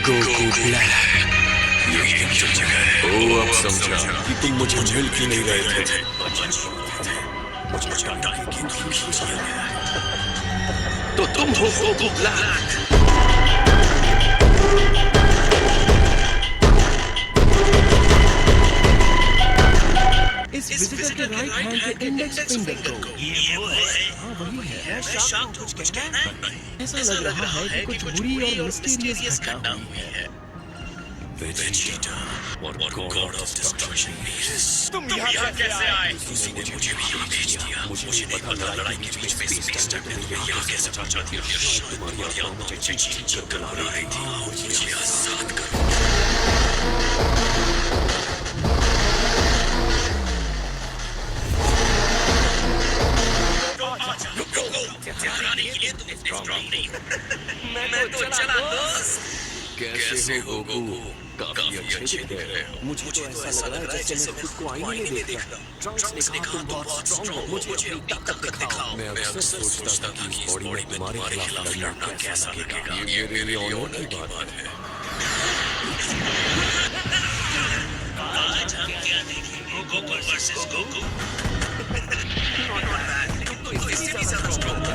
Goku black. ये जो जगह है। ओ अब समझा कि तुम मुझे मिल क्यों नहीं रहे थे। मुझे बताया कि तुम खींच लिया गया है। तो तुम हो गोकू ब्लैक। इस विजिटर के राइट हैंड के इंडेक्स फिंगर को ये वो है। हाँ वही है। मैं शाम को कुछ कहना है। ऐसा लग रहा है कि कुछ बुरी और मिस्टीरियस घटना हुई है। वेजिटा और गॉड ऑफ डिस्ट्रक्शन नीरस। तुम यहाँ कैसे आए? किसी ने मुझे भी यहाँ भेज दिया। मुझे नहीं पता लड़ाई के बीच में स्पेस टैग ने तुम्हें यहाँ कैसे पहुंचा दिया। तुम्हारी आत्मा मुझे चीख कर बुला रही थी। मुझे आजाद करो। हराने के लिए तुम इतने स्ट्रांग नहीं हो। मैं तो चला दोस्त। कैसे हो गोकू? काफी अच्छे दिख रहे हो। मुझे तो ऐसा लग रहा है जैसे मैं खुद को आईने में देख रहा हूँ। ट्रंक्स ने कहा तुम बहुत स्ट्रांग हो, मुझे अपनी ताकत दिखाओ। मैं अक्सर सोचता था कि इस बॉडी में तुम्हारे खिलाफ लड़ना कैसा लगेगा। ये मेरे लिए ऑनर की बात है। आज हम क्या देखेंगे? Goku versus Goku. तुम तो इससे भी ज्यादा स्ट्रांग हो।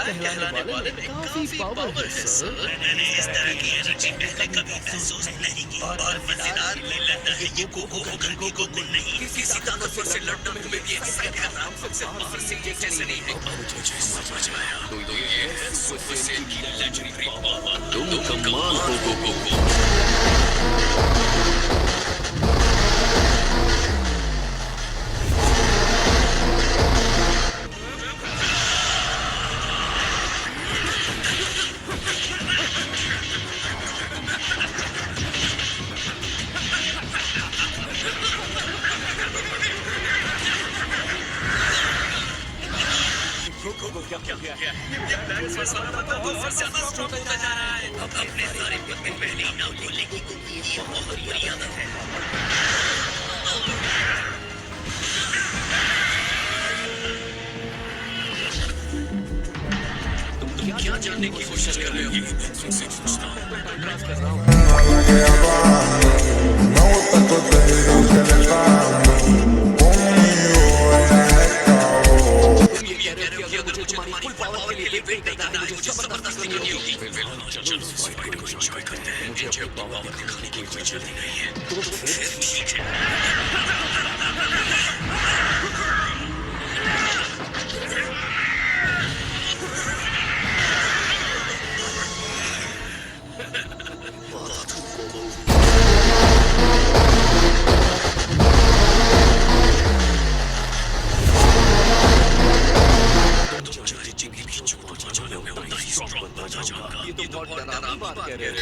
कहलाने वाले में काफी पावर है सर। मैंने इस तरह की एनर्जी पहले कभी महसूस नहीं की। और मजेदार ये लगता है ये गोकू होगा कि गोकू नहीं। किसी ताकतवर से लड़ना तुम्हें भी एक्साइट कर रहा हूँ। सबसे बाहर से ये जैसे नहीं है। मुझे समझ आया। तो ये है सुपर सेन की लेजेंडरी पावर। तुम कमाल हो गोकू। अपने सारे पत्ते पहले ही ना बोलेगी। ये बहुत बुरी आदत है। तुम क्या जानने की कोशिश कर रहे हो? तुमसे पूछता हूँ। Me gusta el contenido que le damos. Conmigo ella es cabo. तुम ये कह रहे हो कि अगर मुझे तुम्हारी फुल पावर के लिए वेट करना है मुझे जबरदस्ती करनी होगी। चलो इस फाइट को एंजॉय करते हैं। मुझे अपनी पावर दिखाने की कोई जल्दी नहीं है। तो फिर ठीक है। ये तो बहुत डरावनी बात कह रहे हो।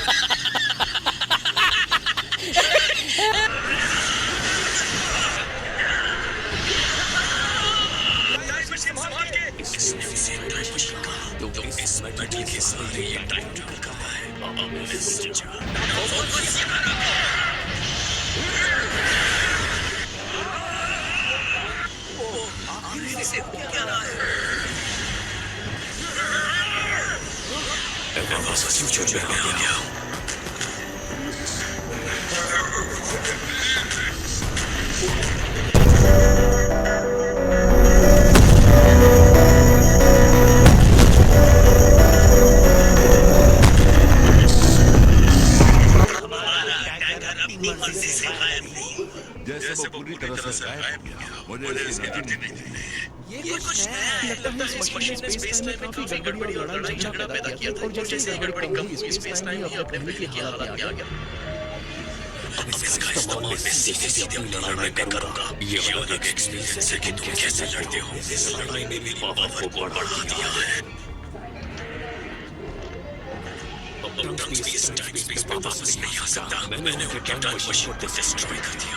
तो इस मेटल के साथ ये टाइम ट्रैवल कर रहा है। आखिर से हो क्या रहा है? फ्यूचर में आ गया। जैसे वो पूरी तरह से गायब हो गया। मुझे इसकी एनर्जी नहीं मिली। ये कुछ नया लगता है। इस मशीन ने स्पेस टाइम में काफी गड़बड़ी और लड़ाई झगड़ा पैदा किया था। और जैसे ही गड़बड़ी कम हुई स्पेस टाइम भी अपने पहले की हालत में आ गया। अब इसका इस्तेमाल मैं सीधे अपनी लड़ाई में करूंगा। ये अलग एक्सपीरियंस है कि तुम कैसे लड़ते हो। इस लड़ाई ने मेरी पावर को बढ़ा दिया है। अब टंग्स भी इस टाइम स्पेस में वापस नहीं आ सकता। मैंने उनके टाइम मशीन को डिस्ट्रॉय कर दिया।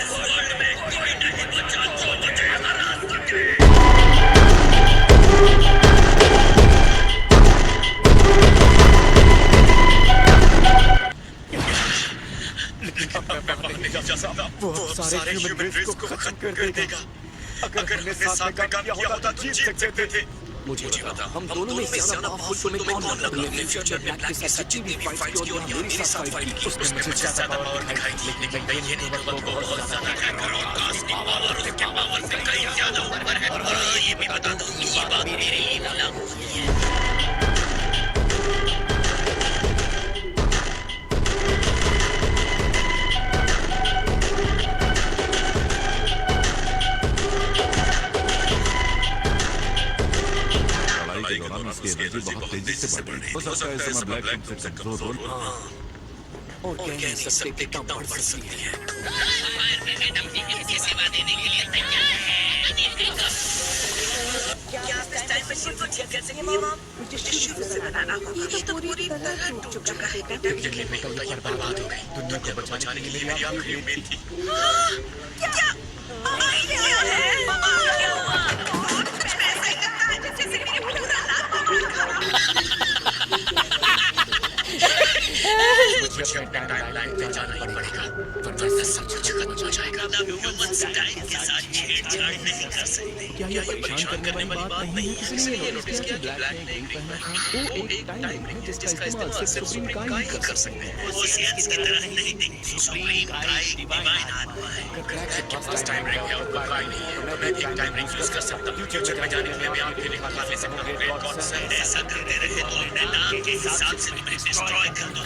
वर्ल्ड में कोई नहीं बचा जो मुझे हरा सके। वो सारे ह्यूमन रेस को खत्म कर देगा। अगर हमने साथ में काम किया होता तो जीत सकते थे। मुझे बता, हम दोनों में ज्यादा पावरफुल तुम्हें कौन लगा? अपने फ्यूचर में ब्लैक के साथ जितनी भी फाइट्स की और मेरे साथ फाइट की, उसमें मुझे ज्यादा पावर दिखाई, लेकिन मैं ये नहीं बहुत ज्यादा हैकर और कास्टिंग पावर उसके पावर से कहीं ज्यादा ऊपर है। और ये भी बता दो, ये बात मेरे लिए लागू है। इसकी एनर्जी बहुत तेजी से बढ़ रही है। हो सकता है इस समय ब्लैक से कमजोर हो। और कह नहीं सकते कम बढ़ सकती है। सेवा देने के लिए तैयार है। क्या इस टाइम मशीन को ठीक कर सकेंगे मैम? मुझे शुरू से बनाना होगा। ये तो पूरी तरह टूट चुका है बेटा। यकीन नहीं होता, ये बर्बाद हो गई। दुनिया को बचाने के लिए मेरी आखिरी उम्मीद थी। क्या आइडिया है? क्या हुआ? कुछ ऐसा ही करता है जैसे मेरे पूरा लाख मुझे अपने टाइमलाइन पे जाना ही पड़ेगा, वरना सब कुछ खत्म हो जाएगा। ह्यूमंस टाइम के साथ छेड़छाड़ नहीं कर सकते। क्या ये परेशान करने वाली बात नहीं है? किसी ने नोटिस किया कि ब्लैक ने ग्रीन पहना था? वो एक टाइम है जिसका इस्तेमाल सिर्फ सुप्रीम काई ही कर सकते हैं। वो सियाज की तरह नहीं दिखती। सुप्रीम काई डिवाइन आत्मा है। ब्लैक के पास टाइम रिंग है और कोई काई नहीं है, तो मैं भी एक टाइम रिंग यूज कर सकता हूँ। फ्यूचर में जाने के लिए मैं आपके लिए काफी से अपग्रेड कौन सा है? ऐसा करते रहे तो इन्हें नाम के हिसाब से तुम्हें डिस्ट्रॉय कर दो।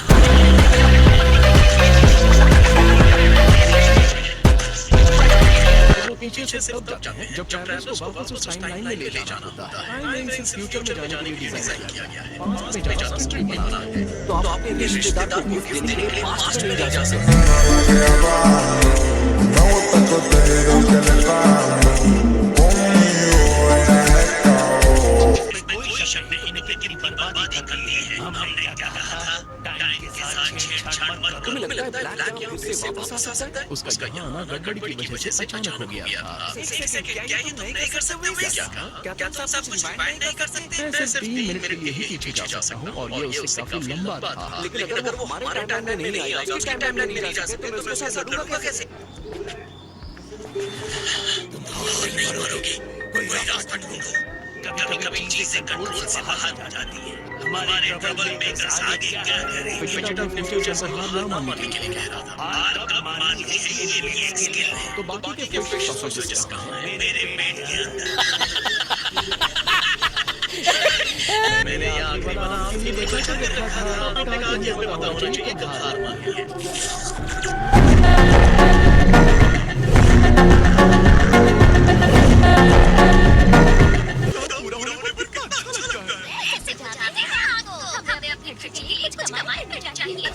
वो पीछे से तब जाते हैं जब ट्रैवलर्स को वापस उस टाइमलाइन में ले जाना होता है। टाइमलाइन सिर्फ फ्यूचर में जाने के लिए डिजाइन किया गया है। पास्ट में जाना स्ट्रीम बनाना है, तो आप अपने रिश्तेदार को गिफ्ट देने के लिए पास्ट में जा सकते हैं। Me gusta el contenido que le damos. Conmigo ella es cabrón. कोई शक नहीं, लेकिन बर्बादी करनी है। हमने क्या कहा था? टाइम के साथ छेड़छाड़ मत करो। तुम्हें लगता है ब्लैक यहाँ फिर से वापस आ सकता है? उसका यहाँ आना गड़बड़ी की वजह से अचानक हो गया था। क्या ये तुम नहीं कर सकते? क्या तुम सब कुछ रिवाइंड नहीं कर सकते? मैं सिर्फ 3 मिनट के लिए ही पीछे जा सकता हूँ और ये उससे काफी लंबा था। लेकिन अगर वो हमारे टाइमलाइन में नहीं आएगा, उसके टाइमलाइन में नहीं जा सकते, तो मैं उसके साथ लड़ूंगा कैसे? नहीं मरोगी, कोई रास्ता ढूंढो। कभी-कभी चीजें कंट्रोल से बाहर हो जाती हैं। हमारे ट्रबल मेकर्स आगे क्या करें? विजिटर अपने फ्यूचर से हार ना मानने के लिए कह रहा था। हार कब माननी है, ये भी एक स्किल है। तो बाकी के फ्यूचर सॉसेजेस कहाँ हैं? मेरे पेट के अंदर। मैंने ये आखिरी वाला आपकी देखा था। आपने कहा कि हमें पता होना चाहिए कब हार माननी है। कुछ कमाई करना चाहिए।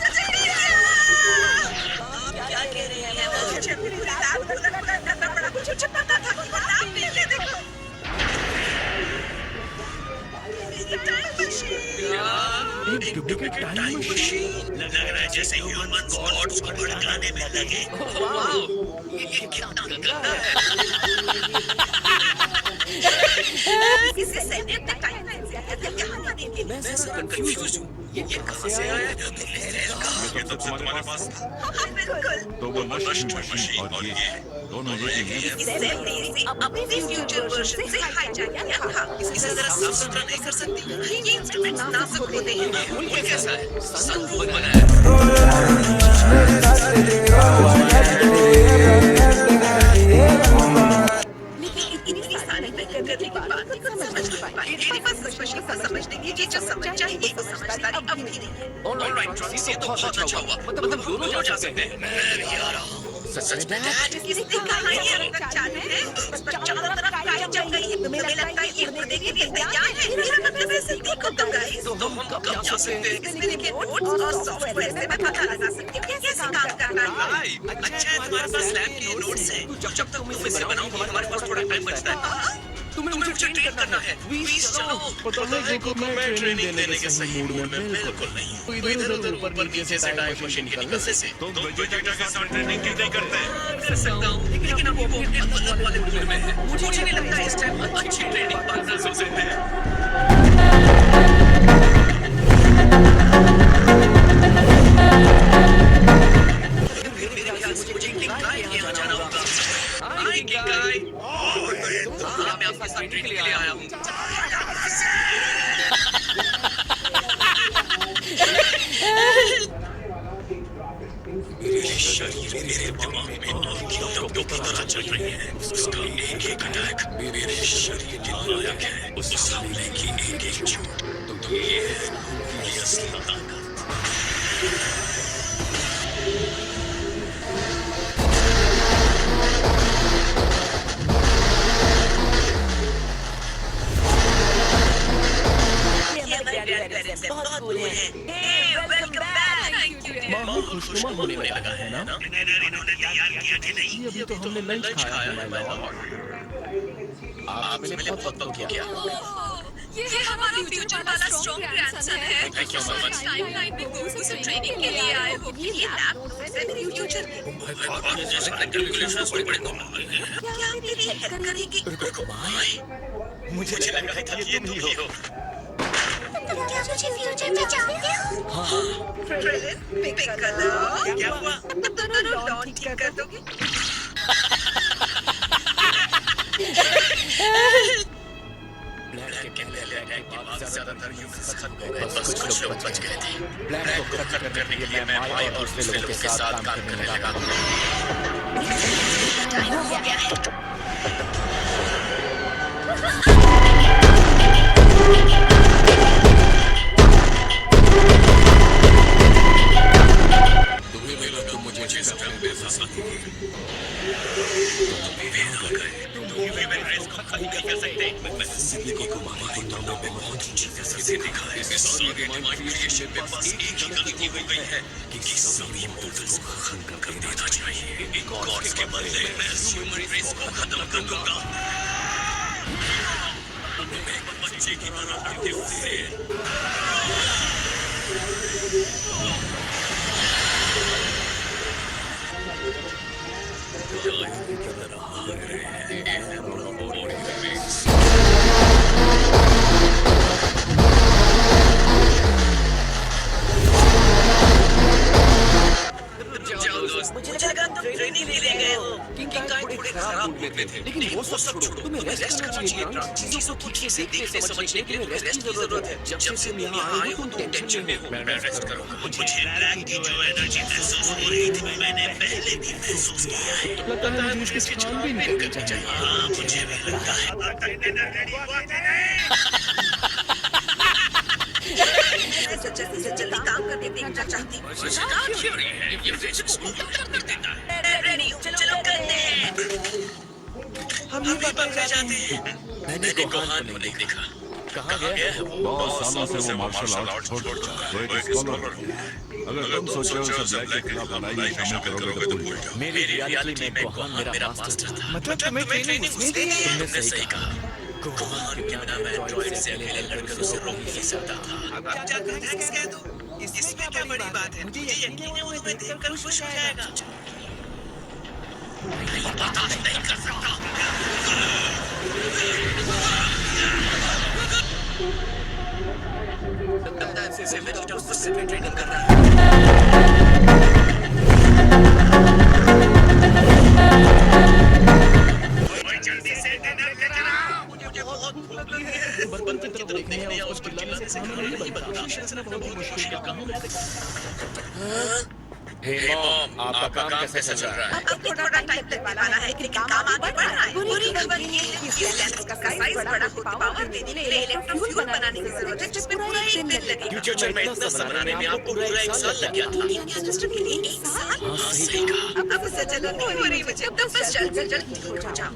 क्या कह रहे हैं वो? मुझे पूरी रात करना पड़ा। कुछ पता था कि नाम नहीं ले देखो। एक डुप्लीकेट टाइम मशीन। लग रहा है जैसे ह्यूमंस गॉड्स को भड़काने में लगे। वाह, ये कितना गंदा है। इससे सैन्य टाइमलाइन से आया था। यहाँ ना देखे। मैं सब कंफ्यूज हूँ। ये कहाँ से आया? ये तो तुम्हारे पास था। बिल्कुल। तो वो मशीन और ये दोनों एक ही हैं। इसे अपने फ्यूचर वर्जन से हाईजैक किया था। इसे जरा साफ सुथरा नहीं कर सकती? ये इंस्ट्रूमेंट्स नाजुक होते हैं। ये कैसा है? संदूक बना है। इतनी सारी मेहनत करने के बाद भी कुछ समझ नहीं पाई। मेरे पास कुछ मशीन को समझने की जो समझ चाहिए वो समझदारी अब भी नहीं है। ऑलराइट ट्रॉक्स, ये तो बहुत अच्छा हुआ। मतलब दोनों जा सकते हैं। मैं भी आ रहा हूँ। सच में डैड, किसी कहानी रखना चाहते हैं? उस पर चारों तरफ काई जम गई है। तुम्हें लगता है ये खुद के लिए तैयार है? मेरा मतलब है देखो तो गाइस, तो हम कब जा सकते हैं? इसमें के नोट्स और सॉफ्टवेयर से मैं पता लगा सकती हूँ कैसे काम करना है। अच्छा है तुम्हारे पास लैब के नोट्स हैं। जब तक तुम इसे बनाओगे हमारे पास थोड़ा टाइम बचता है। तुम्हें मुझे ट्रेन करना है। प्लीज चलो। पता है को मैं ट्रेनिंग देने के सही मूड में बिल्कुल नहीं हूँ। इधर ऊपर नीचे से टाइम मशीन के निकलने से तुम वेजिटेटर के साथ ट्रेनिंग क्यों नहीं करते? कर सकता हूँ, लेकिन अब वो अपने अलग वाले मूड में है। मुझे नहीं लगता इस टाइम अच्छी ट्रेनिंग पार्टनर हो सकते हैं। मेरे ख्याल से मुझे एक ट्राई किया किंकाई। हाँ, मैं आपके साथ ट्रेनिंग के लिए आया हूँ। मेरे शरीर मेरे दिमाग में आग की टपकों की तरह चल रही है। उसका एक एक अटैक मेरे शरीर के लायक है। उस हमले की एक एक चोट तो ये है की असली ताकत। बहुत बुरे हैं। Welcome back. माहौल खुशनुमा होने लगा है ना? अभी तो हमने लंच खाया है माय लॉर्ड। आपने बहुत वक्त किया। ये हमारा फ्यूचर वाला स्ट्रॉन्ग ग्रैंडसन है। Thank you so much. Timeline में कोर्स से ट्रेनिंग के लिए आए हो। ये लैब से मेरे फ्यूचर के। ये सारे कैलकुलेशंस बड़े बड़े कमाल हैं। क्या मेरी हेल्प करेगी? मुझे लगा था कि तुम ही हो। तुम क्या मुझे फ्यूचर में जानते हो? पिक कर लो। क्या हुआ? तुम दोनों लॉन ठीक कर दोगे? ब्लैक के बाद ज्यादातर युद्ध खत्म हो गए। बस कुछ लोग बच गए थे। ब्लैक को खत्म करने के लिए मैं माई और दूसरे लोगों के साथ काम करने लगा। टाइम हो गया है। तुम्हें मिला तो मुझे इस ड्रम में फंसा दिए। तुम भी वेद आ गए। तुम भी मेरे रेस को खत्म नहीं कर सकते। मैं जिंदगी को घुमाने की नामों पे बहुत ऊंची तस्वीर से दिखा है। इस सारे डिवाइन क्रिएशन में बस एक ही गलती हो गई है कि सभी मॉडल्स को खत्म कर देना चाहिए। एक गॉड्स के बदले मैं ह्यूमन रेस को खत्म कर दूंगा। मैं एक बच्चे की तरह लड़ते हुए मुझे लगा तुम ट्रेनिंग के लिए गए हो। किंकाई थोड़े खराब मूड में थे। लेकिन वो सब छोड़ो। तुम्हें रेस्ट करना चाहिए। चीजों को ठीक से देखने समझने के लिए रेस्ट की जरूरत है। जब से तुम यहाँ आए हो तुम टेंशन में हो। मैं रेस्ट करूंगा। मुझे ब्लैक की जो एनर्जी महसूस हो रही थी मैंने पहले भी महसूस किया है। लगता है मुझे इसकी छानबीन करनी चाहिए। हाँ मुझे भी लगता है। जल्दी से जल्दी काम करके देखना चाहती हूँ। थ्योरी है ये फिजिक्स को खत्म कर देता है। रेडी हूँ, चलो करते हैं। हम ही पकड़े जाते हैं। मैंने गोहान को नहीं देखा। कहाँ गया है वो? बहुत सालों से वो मार्शल आर्ट छोड़ चुका है। वो एक स्कॉलर है। अगर तुम सोच रहे हो सब ब्लैक के खिलाफ लड़ाई में शामिल करोगे तो भूल जाओ। मेरी रियलिटी में गोहान मेरा मास्टर था। मतलब तुम्हें ट्रेनिंग उसने दी? तुमने सही कहा। गोहान के बिना मैं ड्रॉइड से अकेले लड़कर उसे रोक नहीं सकता था। अब जाकर थैंक्स कह दो। इसमें क्या बड़ी बात है? मुझे यकीन है वो तुम्हें देखकर खुश हो जाएगा। नहीं पता नहीं कर सकता। लगता है से वेजिटेबल से ट्रेनिंग कर रहा है। जल्दी से डिनर कराओ। मुझे बहुत भूख लगी है। बर्तन की तरफ देखने या उसको चिल्लाने से खाना नहीं बनता। शिक्षण बहुत ही मुश्किल का काम है। हे मॉम, आपका काम कैसे चल रहा है? अब थोड़ा टाइम लगने वाला है लेकिन काम आगे बढ़ रहा है। बुरी खबर ये है कि इस लेंस का साइज बड़ा हो पावर देने के लिए इलेक्ट्रॉन फ्यूल बनाने की जरूरत है जिसमें पूरा एक दिन लगेगा। फ्यूचर में इतना सब बनाने में आपको पूरा एक साल लग गया था। सिस्टम के लिए एक साल? हाँ सही कहा। अब उससे चलो नहीं हो रही मुझे। अब तो बस जल्दी हो जाओ।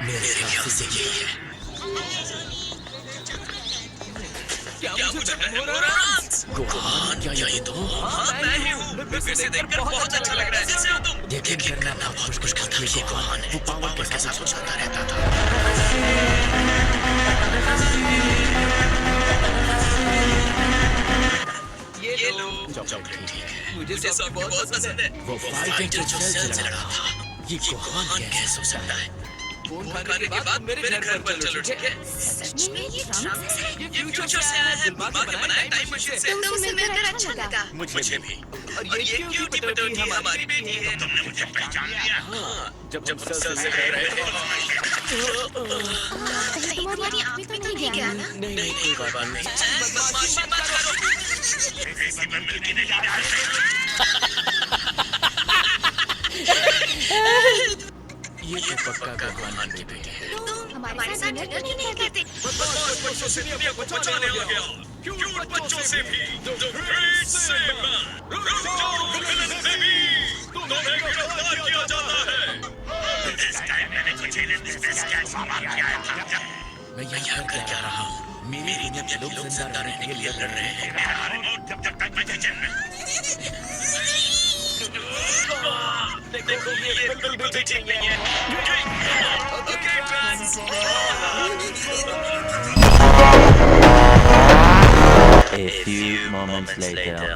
मेरे ख्याल से यही है। क्या मुझे हो रहा है? गोहान क्या ये तो? हाँ मैं ही हूँ। वैसे देखकर बहुत अच्छा लग रहा है। जैसे हो तुम। देखिए करना था बहुत कुछ खत्म ये गोहान है। वो पावर के साथ सोचता रहता था। ये लो। चॉकलेट ठीक है। मुझे सब बहुत पसंद है। वो फाइटर जो सेल से लड़ा था। ये गोहान कैसे हो सकता है? फोन खाने के बाद मेरे घर पर चलो, ठीक है? सच में ये ट्रंक से ये फ्यूचर से आया है, दिमाग में बनाया टाइम मशीन से। तुमसे मिलकर अच्छा लगा। मुझे भी। और ये क्यूटी पटोटी हमारी बेटी है। तुमने मुझे पहचान लिया। जब सर से कह रहे थे कहीं तुम्हारी आँख में तो नहीं गया ना? नहीं कोई बात नहीं। बदमाशी मत करो। ये तो पक्का भगवान की बेटी है। हमारे साथ डिनर क्यों नहीं करते? बच्चों से दुनिया को बचाने आ गया। क्यूट बच्चों से भी। The great Saiyan। रुक जाओ विलन बेबी। तुम्हें गिरफ्तार किया जाता है। मैं यहाँ कर क्या रहा हूँ? मेरी दुनिया के लोग जिंदा रहने के लिए लड़ रहे हैं। देखो ये बिल्कुल भी ठीक नहीं है। A few moments later.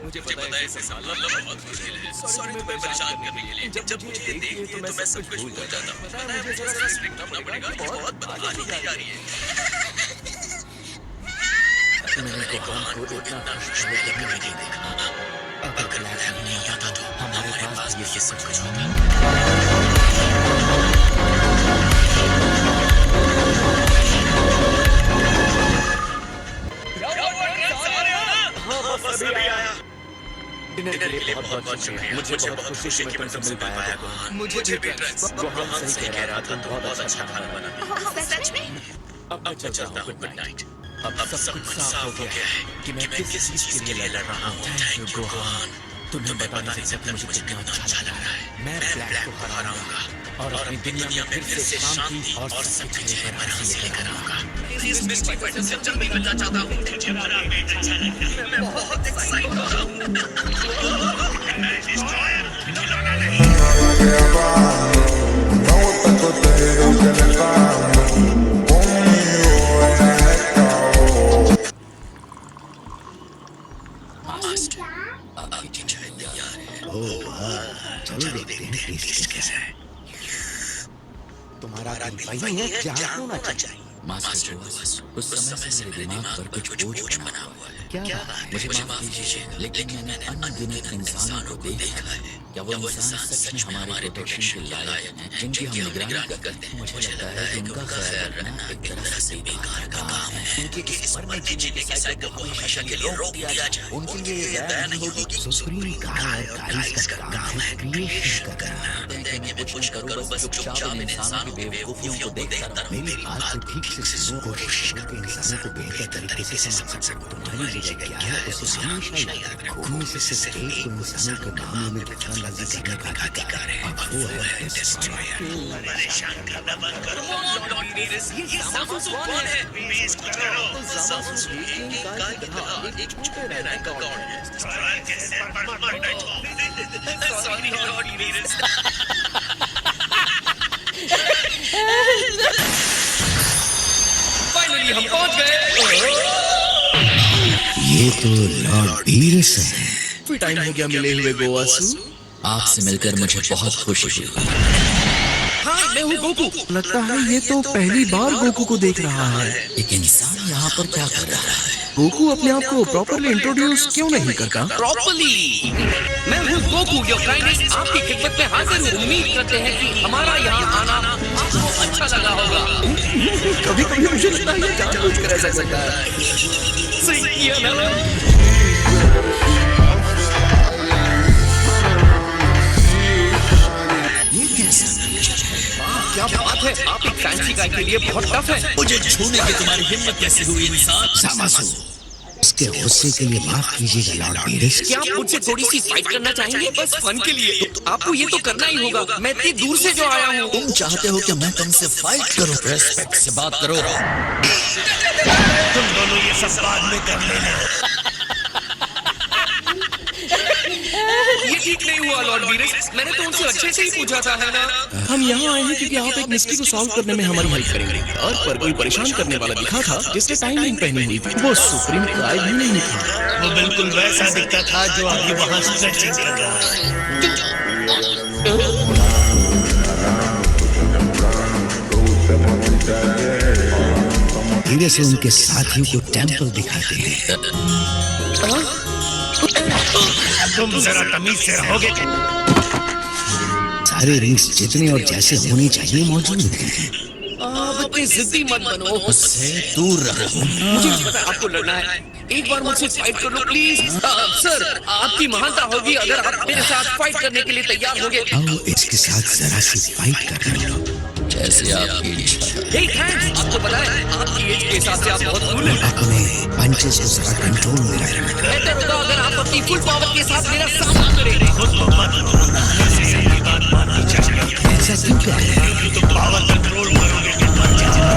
मुझे पता है इसे साला बहुत मुश्किल है। सॉरी तुम्हें परेशान करने के लिए। जब मुझे देखती है तो मैं सब कुछ भूल जाता हूँ। पता है मुझे जरा स्ट्रिक्ट होना पड़ेगा। ये बहुत बदमाशी की जा रही है। मैंने गोहान को इतना खुश कभी नहीं देखा। अगर ब्लैक नहीं आता तो हमारे पास ये सब कुछ होता। डिनर के लिए बहुत बहुत शुक्रिया। मुझे बहुत खुशी है कि मैं तुमसे मिल पाया गोहान। मुझे भी गोहान सही कह रहा था, बहुत अच्छा खाना बना। सच में? अब मैं चलता हूँ। Good night. अब सब कुछ साफ हो गया है कि मैं किस चीज के लिए लड़ रहा हूँ। Thank you Gohan. तुम्हें बता नहीं सकता मुझे कितना अच्छा लग रहा है। मैं ब्लैक को हराऊंगा और अपनी दुनिया में फिर से शांति और सबकी जय बरासी लेकर आऊंगा। इस मिस्ट्री पर से जल्दी मिलना चाहता हूँ। मुझे बड़ा अच्छा लगता है। मैं बहुत एक्साइटेड हूँ। Me gusta el cotero que le cambio. Conmigo ella es cabrón. चलो देखते हैं टेस्ट कैसा है। तुम्हारा दिल वही है जहाँ होना चाहिए। मास्टर उस समय से मेरे दिमाग पर कुछ बोझ बना हुआ है। क्या मुझे माफ कीजिए, लेकिन मैंने अनगिनत इंसानों को देखा है। क्या वो इंसान सच में हमारे प्रोटेक्शन के लायक हैं, जिनकी हम निगरानी करते हैं? मुझे लगता है कि उनका ख्याल रखना एक तरह से बेकार का काम है। उनके इस मरने जीने के साइकिल को हमेशा के लिए रोक दिया जाए। उनके लिए ये दया नहीं होगी कि सुप्रीम कार और कारिस का काम है क्रिएशन करना। मैं कुछ करूँ बस चुपचाप इन इंसानों की बेवकूफियों को देखता रहूं। मेरी बात को ठीक से सुनो, कोशिश करो कि इंसानों को बेहतर तरीके से समझ सकूं। तुम्हारी जगह क्या है उसे हमेशा याद रखो। उनमें से सिर्फ एक को इंसानों के मामले में दखलंदाजी करने का अधिकार है। वो है डिस्ट्रॉयर। परेशान करना बंद करो। ये सामसू कौन है? बेस को करो। सामसू एक गाय की तरह एक छुपे रहने का कौन है? सॉरी लॉर्ड नीरस। फाइनली हम पहुंच गए। ये तो लॉर्ड बीरस है। टाइम हो गया मिले हुए गोवासु। आपसे मिलकर मुझे बहुत खुशी हुई। हाँ मैं हूँ गोकू। लगता है ये तो पहली बार गोकू को देख रहा है। एक इंसान यहाँ पर क्या कर रहा है? गोकू अपने आप को प्रॉपरली इंट्रोड्यूस क्यों नहीं करता? प्रॉपरली मैं हूँ गोकू योर काइंडनेस आपकी खिदमत में हाजिर हूँ। उम्मीद करते हैं कि हमारा यहाँ आना आपको अच्छा लगा होगा। कभी-कभी मुझे लगता है ये जानबूझकर ऐसा करता है। सही किया ना? ये कैसा? क्या बात है, आप एक फैंसी गाय के लिए बहुत टफ है। मुझे छूने की तुम्हारी हिम्मत कैसे हुई इंसान? सामासु, उसके गुस्से के लिए माफ कीजिएगा लॉर्ड बीरस। क्या आप मुझसे थोड़ी सी फाइट करना चाहेंगे? बस फन के लिए। आपको ये तो करना ही होगा। मैं इतनी दूर से जो आया हूँ। तुम चाहते हो कि मैं तुमसे फाइट करूं? रेस्पेक्ट से बात करो। तुम दोनों ये सब बाद में कर लेना। ये ठीक नहीं हुआ लॉर्ड वीरस। मैंने तो उनसे अच्छे से ही पूछा था, है ना? हम यहाँ आए हैं क्योंकि आप एक मिस्ट्री को सॉल्व करने में हमारी हेल्प करेंगे। और पर कोई परेशान करने वाला दिखा था जिसने टाइमिंग पहनी हुई थी, वो सुप्रीम क्राइब ही नहीं था। वो बिल्कुल वैसा दिखता था जो अभी वहाँ स्ट्रेचिंग कर रहा है। धीरे से उनके साथियों को टेंपल दिखाते हैं। तुम जरा तमीज से रहोगे? सारे रिंग्स जितने और जैसे होने चाहिए मौजूद हैं। इतनी जिद्दी मत बनो। उससे दूर रहो। मुझे नहीं पता आपको लड़ना है। एक बार मुझसे फाइट कर लो प्लीज। सर, आपकी महानता होगी अगर आप मेरे साथ फाइट करने के लिए तैयार होंगे। आओ इसके साथ जरा सी फाइट कर लो। जैसे आपकी इच्छा। आपको पता है आपकी एज के हिसाब से आप बहुत कूल हैं। अपने पंचेस को जरा कंट्रोल में रखना। बेहतर होगा अगर आप अपनी फुल पावर के साथ मेरा सामना करें। ऐसा क्यों कह रहे हैं? तो पावर कंट्रोल करोगे तो मर जाओगे।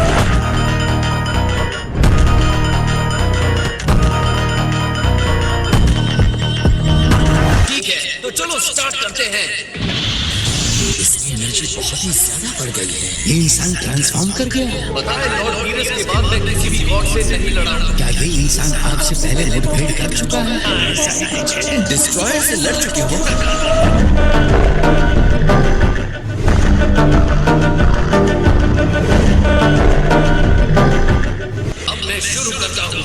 ठीक है, तो चलो स्टार्ट करते हैं। इसकी एनर्जी बहुत ही ज्यादा बढ़ गई है। ये इंसान ट्रांसफॉर्म कर गया। पता है लॉर्ड वीरस के बाद मैं किसी भी गॉड से नहीं लड़ा। क्या ये इंसान आपसे पहले मुठभेड़ कर चुका है? डिस्ट्रॉयर से लड़ चुके हो। अब मैं शुरू करता हूँ।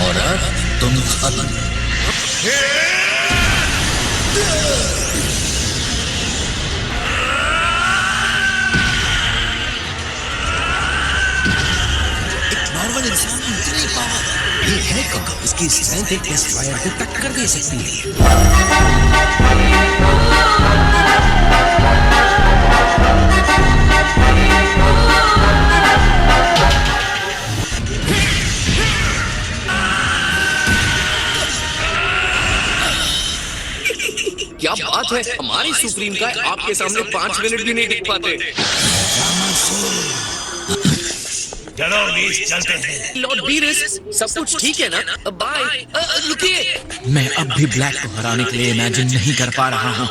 और अब तुम खत्म। नॉर्मल इंसान में इतनी पावर। ये है कौन? इसकी स्ट्रेंथ एक डिस्ट्रॉयर को टक्कर दे सकती है। क्या बात है, हमारी सुप्रीम का आपके सामने 5 मिनट भी नहीं टिक पाते। चलो वीस चलते हैं। लॉर्ड वीरस, सब कुछ ठीक है ना? बाय। रुकिए। मैं अब भी ब्लैक को हराने के लिए इमेजिन नहीं कर पा रहा हूँ।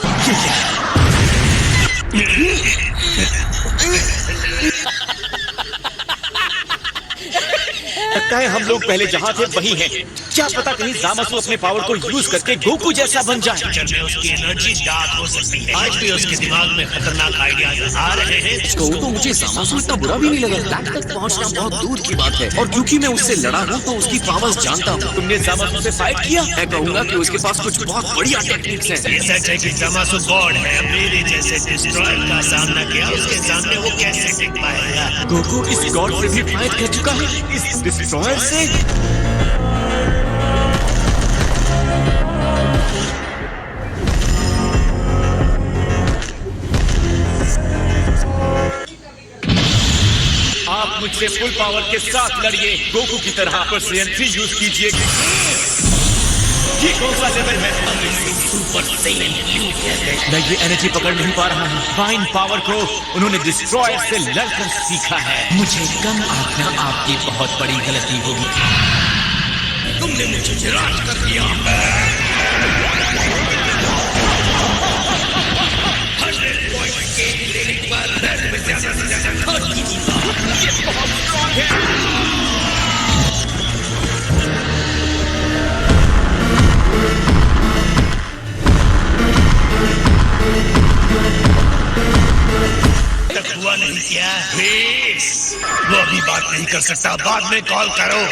लगता है हम लोग पहले जहाँ थे वही हैं। क्या पता कहीं जामासु अपने पावर को यूज करके गोकू जैसा बन जाए। फ्यूचर में उसकी एनर्जी डार्क हो सकती है। आज भी उसके दिमाग में खतरनाक आइडियाज आ रहे हैं। तो मुझे जामासु इतना बुरा भी नहीं लगा। ब्लैक तक पहुंचना बहुत दूर की बात है और क्योंकि मैं उससे लड़ा हूँ तो उसकी पावर्स जानता हूँ। तुमने जामासु से फाइट किया? मैं कहूँगा कि उसके पास कुछ बहुत बढ़िया टेक्निक्स हैं। ये सच है कि जामासु गॉड है। मेरे जैसे डिस्ट्रॉयर का सामना किया, उसके सामने वो कैसे टिक पाएगा? गोकू इस गॉड से भी फाइट कर चुका है, इस डिस्ट्रॉयर से। आप मुझसे फुल पावर के साथ लड़िए, गोकू की तरह। पर CN3 यूज कीजिए। ये कौन सा लेवल है? मैं ये एनर्जी पकड़ नहीं पा रहा हूँ। फाइन पावर को उन्होंने डिस्ट्रॉयर से लड़कर सीखा है। मुझे कम आंकना आपकी बहुत बड़ी गलती होगी। तुमने मुझे निराश कर दिया। तक हुआ नहीं क्या? वो अभी बात नहीं कर सकता, बाद में कॉल करो।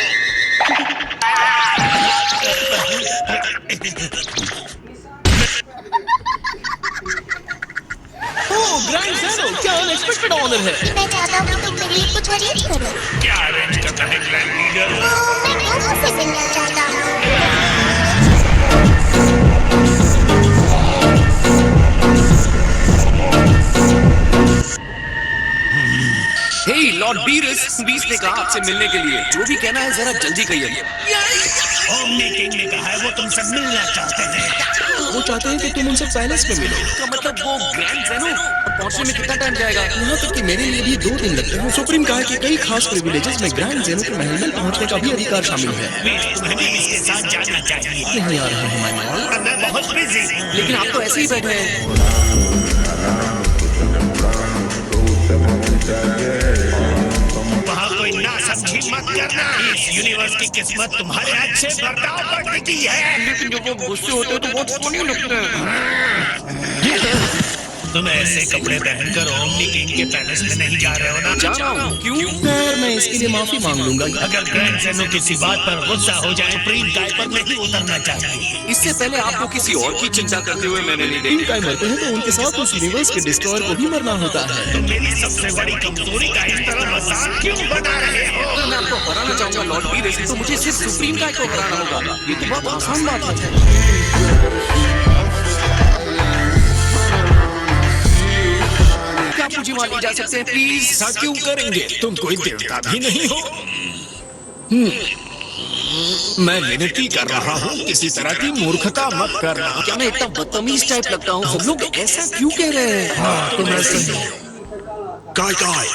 ग्रैंड ज़ेरो, क्या अनएक्सपेक्टेड ऑनर है। मैं चाहता हूँ तुम मेरे लिए कुछ अरेंज करो। क्या अरेंज करना है ग्रैंड लीडर? मैं गोकू से मिलना चाहता हूँ। हे लॉर्ड वीरस, बीस ने कहा आपसे मिलने के लिए। जो भी कहना है जरा जल्दी कहिए। ओमनी किंग ने कहा है वो तुमसे मिलना चाहते हैं। वो चाहते हैं कि तुम उनसे पैलेस में मिलो। का मतलब वो ग्रैंड ज़ेनो पहुंचने में कितना टाइम जाएगा? यहाँ तक कि मेरे लिए भी 2 दिन लगते हैं। सुप्रीम कहा कि कई खास प्रिविलेजेस में ग्रैंड ज़ेनो के महल में पहुंचने का भी अधिकार शामिल है। तुम्हें भी इसके साथ जाना चाहिए। नहीं आ रहा हूँ मैं, मैं बहुत बिजी हूँ। लेकिन आप तो ऐसे ही बैठे हैं। वहाँ कोई ना समझी मत करना। इस यूनिवर्स की किस्मत तुम्हारे हाथ से बर्ताव करने की है। लेकिन जब वो गुस्से होते हैं तो बहुत फनी लगते हैं। तुम ऐसे कपड़े पहनकर ओमनी किंग के पैलेस में नहीं जा रहे हो ना? जा रहा हूँ। क्यों? खैर मैं इसके लिए माफी मांग लूंगा। अगर ग्रैंड ज़ेनो किसी बात पर गुस्सा हो जाए, सुप्रीम काय पर नहीं उतरना चाहिए। इससे पहले आपको किसी और की चिंता करते हुए मैंने नहीं इन देखा। काय मरते हैं तो उनके साथ उस यूनिवर्स के डिस्ट्रॉयर को भी मरना होता है। तुम मेरी सबसे बड़ी कमजोरी का इस तरह मजाक क्यों बना रहे हो? अगर मैं आपको हराना चाहूंगा लॉर्ड वीर तो मुझे सिर्फ सुप्रीम काय को हराना होगा। ये तो बहुत आसान बात है। क्या मुझे वहाँ ले जा सकते हैं प्लीज? ऐसा क्यों करेंगे? तुम कोई देवता भी नहीं हो। मैं विनती कर रहा हूँ, किसी तरह की मूर्खता मत करना। क्या मैं इतना बदतमीज टाइप लगता हूँ? सब लोग ऐसा क्यों कह रहे हैं? हाँ, तुम ऐसे ही हो। काय काय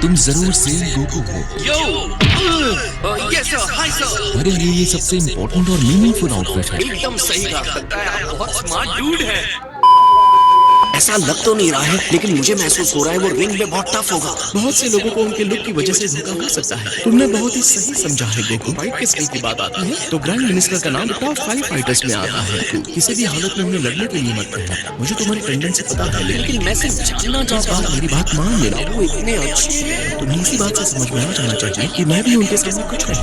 तुम जरूर से गोकू हो। Yes sir, hi sir. तुम्हारे लिए ये सबसे इम्पोर्टेंट और मीनिंगफुल आउटफिट है। एकदम सही कहा। लगता है आप बहुत स्मार्ट डूड है। ऐसा लग तो नहीं रहा है, लेकिन मुझे महसूस हो रहा है वो रिंग में बहुत टफ होगा। बहुत से लोगों को उनके लुक की वजह से धोखा हो सकता है। तुमने बहुत ही सही समझा है गोकू। फाइट के स्किल की बात आती है तो ग्रैंड मिनिस्टर का नाम टॉप 5 फाइटर्स में आता है। किसी भी हालत में उन्हें लड़ने के लिए मत कहना। मुझे तुम्हारी टेंडेंसी पता है, लेकिन मैं सिर्फ जानना चाहता हूँ। मेरी बात मान लेना। वो इतने अच्छे हैं। तुम्हें इसी बात से समझ में आ जाना चाहिए कि मैं भी उनके सामने कुछ नहीं।